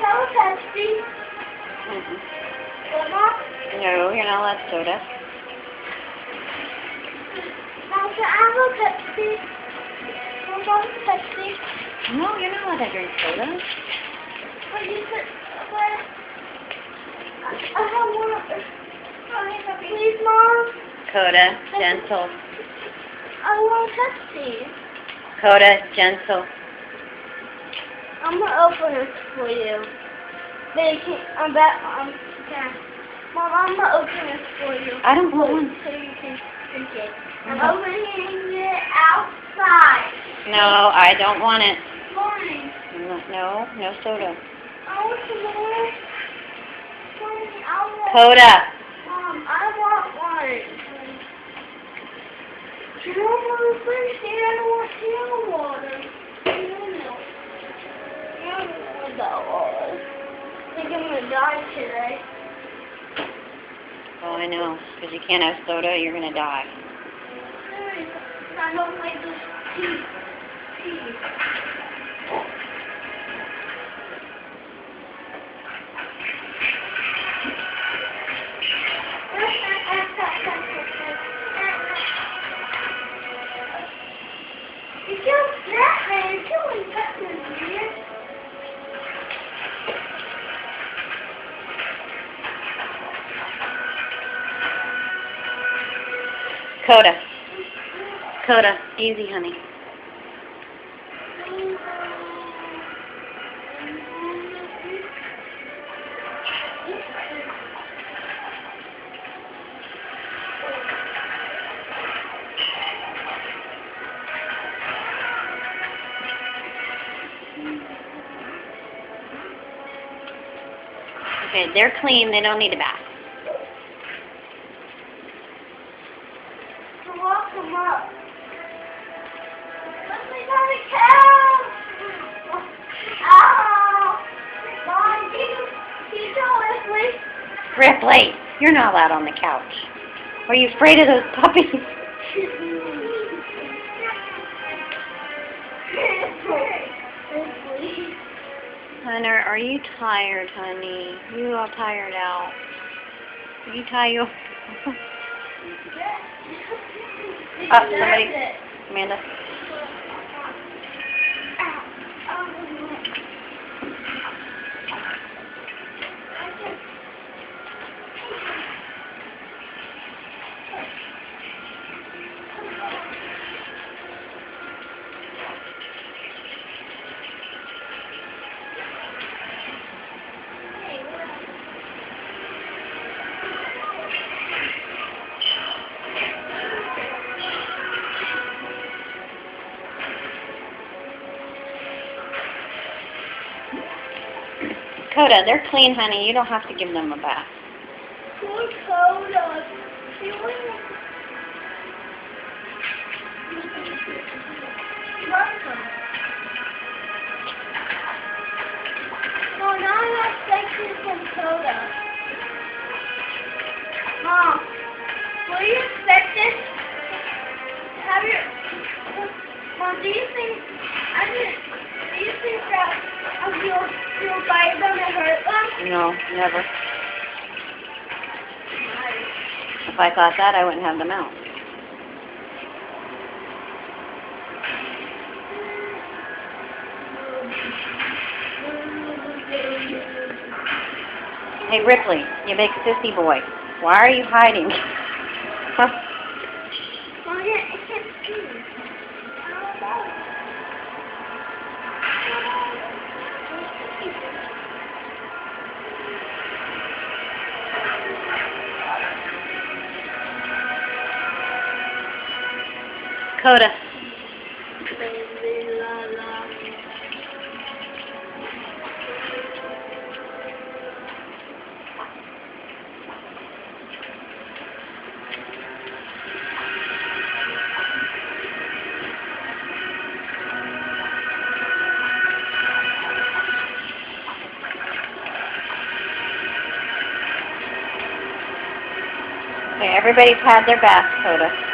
that was Pepsi. Mm-mm. What, Mom? No, you're not allowed soda. Mom, can I have a Pepsi? Mom, I want Pepsi. No, you're not allowed to drink soda. But you said, but I have one. Please, Mom. Coda, gentle. I want Pepsi. Coda, gentle. I'm gonna open this for you. But you can't, yeah. Mom, I'm gonna open this for you. I don't want one. So you can drink it. I'm opening it outside. No, I don't want it. Mommy, No, no soda. I want some more. Mommy, I want Coda. Mom, I want one. You know, Mom, please, I don't want canned water. No. I don't want that water. I think I'm gonna die today. Oh, I know. Because you can't have soda, you're going to die. I don't like this tea. You killed Batman. You're killing Batman, man. Coda. Coda. Easy, honey. Okay, they're clean. They don't need a bath. Lock them up. Let me on the couch. Ow. Mom, can you tell Leslie? Ripley, you're not allowed on the couch. Are you afraid of those puppies? Hunter, are you tired, honey? You all tired out. Are you tired? Somebody. Amanda. Coda, they're clean, honey. You don't have to give them a bath. Poor Coda. She was... Welcome. No, now I'm expecting some soda. Mom, will you expect this? Have your... Mom, do you think that you'll bite them and hurt them? No, never. If I thought that, I wouldn't have them out. Hey, Ripley, you big sissy boy. Why are you hiding? Mom, I can't see. Coda. Okay, everybody's had their bath, Coda.